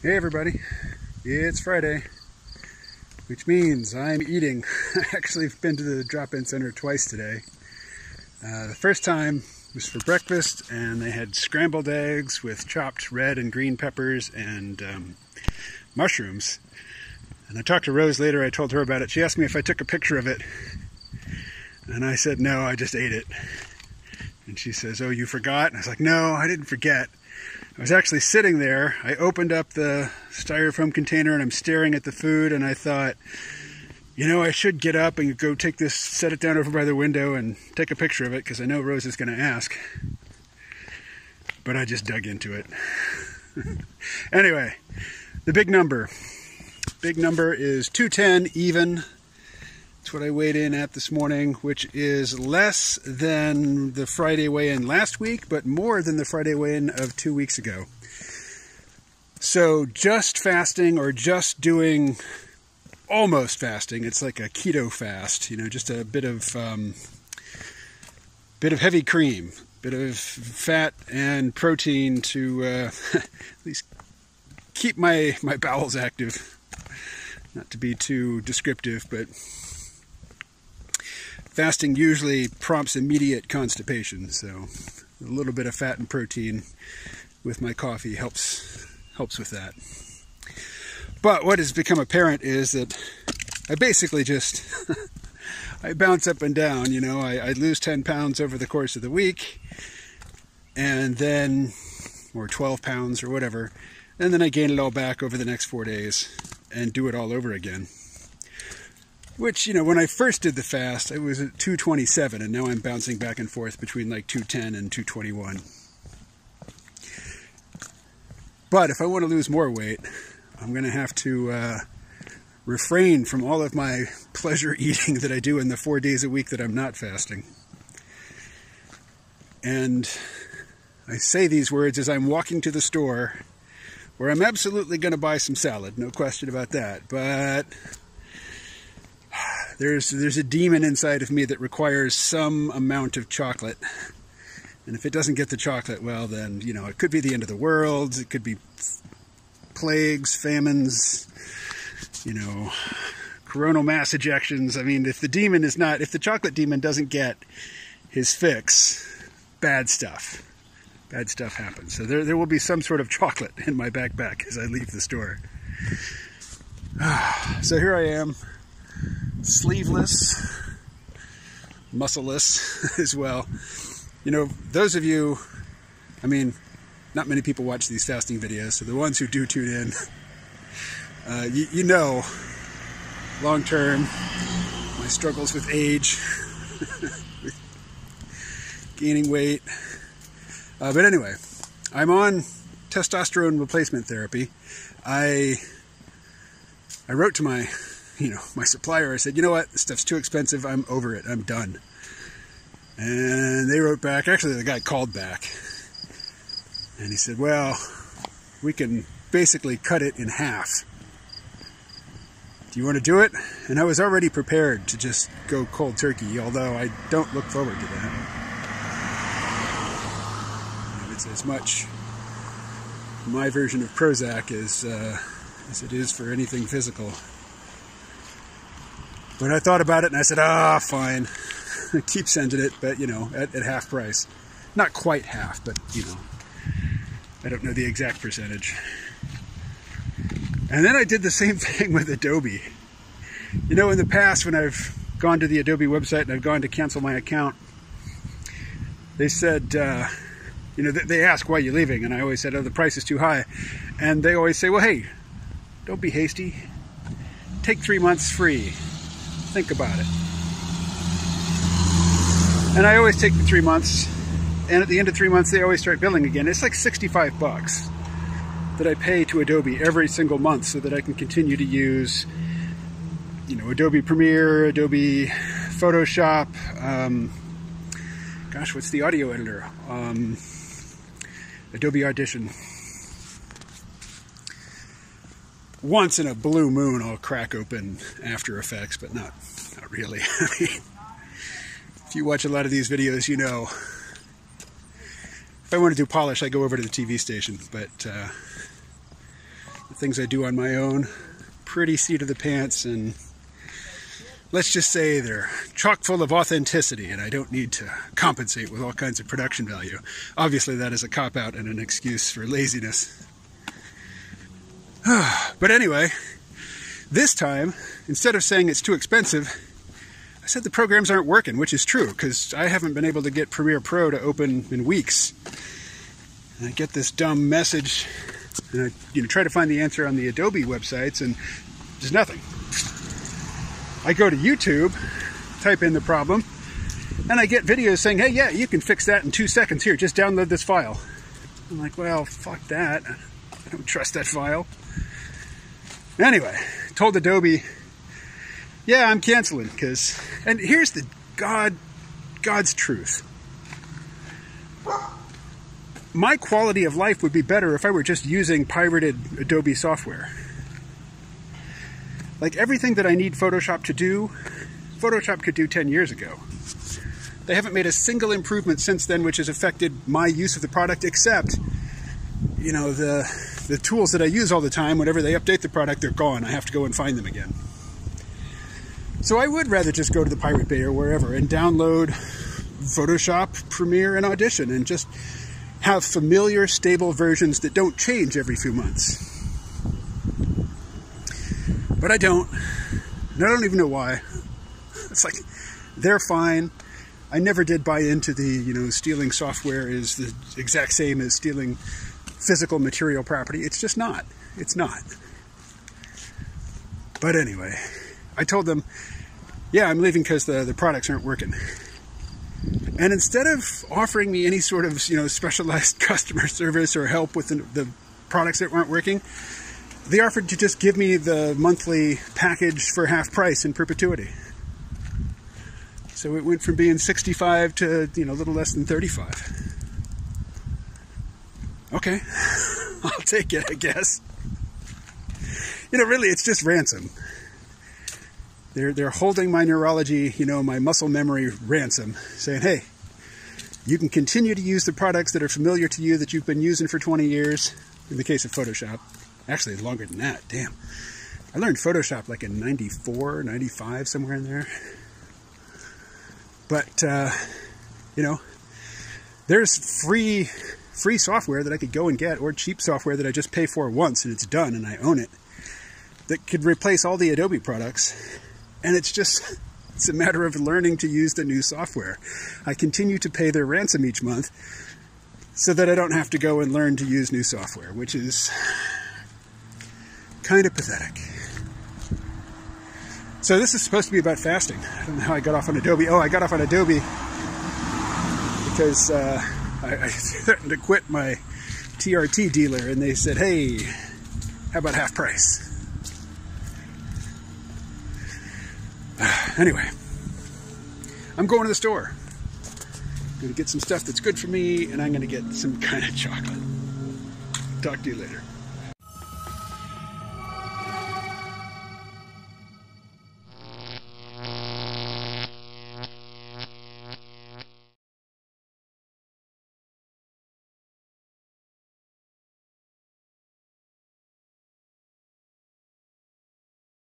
Hey everybody, it's Friday, which means I'm eating. I actually have been to the drop-in center twice today. The first time was for breakfast, and they had scrambled eggs with chopped red and green peppers and mushrooms. And I talked to Rose later, I told her about it. She asked me if I took a picture of it, and I said no, I just ate it. And she says, "Oh, you forgot?" And I was like, no, I didn't forget. I was actually sitting there. I opened up the styrofoam container and I'm staring at the food, and I thought, you know, I should get up and go take this, set it down over by the window and take a picture of it because I know Rose is going to ask. But I just dug into it. Anyway, the big number. Big number is 210 even. That's what I weighed in at this morning, which is less than the Friday weigh-in last week, but more than the Friday weigh-in of 2 weeks ago. So just fasting, or just doing almost fasting, it's like a keto fast, you know, just a bit of heavy cream, bit of fat and protein to at least keep my bowels active. Not to be too descriptive, but fasting usually prompts immediate constipation, so a little bit of fat and protein with my coffee helps with that. But what has become apparent is that I basically just I bounce up and down, you know. I lose 10 pounds over the course of the week, and then, or 12 pounds or whatever, and then I gain it all back over the next 4 days and do it all over again. Which, you know, when I first did the fast, I was at 227, and now I'm bouncing back and forth between like 210 and 221. But if I want to lose more weight, I'm going to have to refrain from all of my pleasure eating that I do in the 4 days a week that I'm not fasting. And I say these words as I'm walking to the store, where I'm absolutely going to buy some salad, no question about that. But there's a demon inside of me that requires some amount of chocolate. And if it doesn't get the chocolate, well then, you know, it could be the end of the world. It could be plagues, famines, you know, coronal mass ejections. I mean, if the chocolate demon doesn't get his fix, bad stuff happens. So there will be some sort of chocolate in my backpack as I leave the store. So here I am, sleeveless, muscleless as well. You know, those of you, I mean, not many people watch these fasting videos, so the ones who do tune in, you know, long term, my struggles with age, with gaining weight. But anyway, I'm on testosterone replacement therapy. I wrote to my supplier. I said, you know what, this stuff's too expensive. I'm over it. I'm done. And they wrote back. Actually, the guy called back. And he said, well, we can basically cut it in half. Do you want to do it? And I was already prepared to just go cold turkey, although I don't look forward to that. It's as much my version of Prozac as it is for anything physical. But I thought about it and I said, fine. Keep sending it, but, you know, at half price. Not quite half, but, you know, I don't know the exact percentage. And then I did the same thing with Adobe. You know, in the past, when I've gone to the Adobe website and I've gone to cancel my account, they said, you know, they ask, why are you leaving? And I always said, oh, the price is too high. And they always say, well, hey, don't be hasty. Take 3 months free. Think about it. And I always take the 3 months, and at the end of 3 months, they always start billing again. It's like $65 that I pay to Adobe every single month so that I can continue to use, you know, Adobe Premiere, Adobe Photoshop, gosh, what's the audio editor? Adobe Audition. Once in a blue moon, I'll crack open After Effects, but not really. I mean, if you watch a lot of these videos, you know, if I want to do polish, I go over to the TV station, but The things I do on my own, pretty seat of the pants, and let's just say they're chock full of authenticity, and I don't need to compensate with all kinds of production value. Obviously, that is a cop-out and an excuse for laziness. But anyway, this time, instead of saying it's too expensive, I said the programs aren't working, which is true, because I haven't been able to get Premiere Pro to open in weeks. And I get this dumb message, and I try to find the answer on the Adobe websites, and there's nothing. I go to YouTube, type in the problem, and I get videos saying, hey, yeah, you can fix that in 2 seconds. Here, just download this file. I'm like, well, fuck that. I don't trust that file. Anyway, told Adobe, yeah, I'm canceling, because, and here's the God's truth. My quality of life would be better if I were just using pirated Adobe software. Like everything that I need Photoshop to do, Photoshop could do 10 years ago. They haven't made a single improvement since then which has affected my use of the product, except, you know, the tools that I use all the time, whenever they update the product, they're gone. I have to go and find them again. So I would rather just go to the Pirate Bay or wherever and download Photoshop, Premiere, and Audition, and just have familiar, stable versions that don't change every few months. But I don't. And I don't even know why. It's like, they're fine. I never did buy into the, stealing software is the exact same as stealing physical material property. It's just not. It's not. But anyway, I told them, yeah, I'm leaving because the products aren't working. And instead of offering me any sort of, specialized customer service or help with the products that weren't working, they offered to just give me the monthly package for half price in perpetuity. So it went from being $65 to, a little less than $35. Okay, I'll take it, I guess. Really, it's just ransom. They're holding my neurology, my muscle memory ransom, saying, hey, you can continue to use the products that are familiar to you that you've been using for 20 years, in the case of Photoshop. Actually, longer than that, damn. I learned Photoshop like in 94, 95, somewhere in there. But, there's free software that I could go and get, or cheap software that I just pay for once and it's done and I own it, that could replace all the Adobe products. And it's a matter of learning to use the new software. I continue to pay their ransom each month so that I don't have to go and learn to use new software, which is kind of pathetic. So this is supposed to be about fasting. I don't know how I got off on Adobe. Oh, I got off on Adobe because I threatened to quit my TRT dealer, and they said, hey, how about half price? Anyway, I'm going to the store. I'm going to get some stuff that's good for me, and I'm going to get some kind of chocolate. Talk to you later.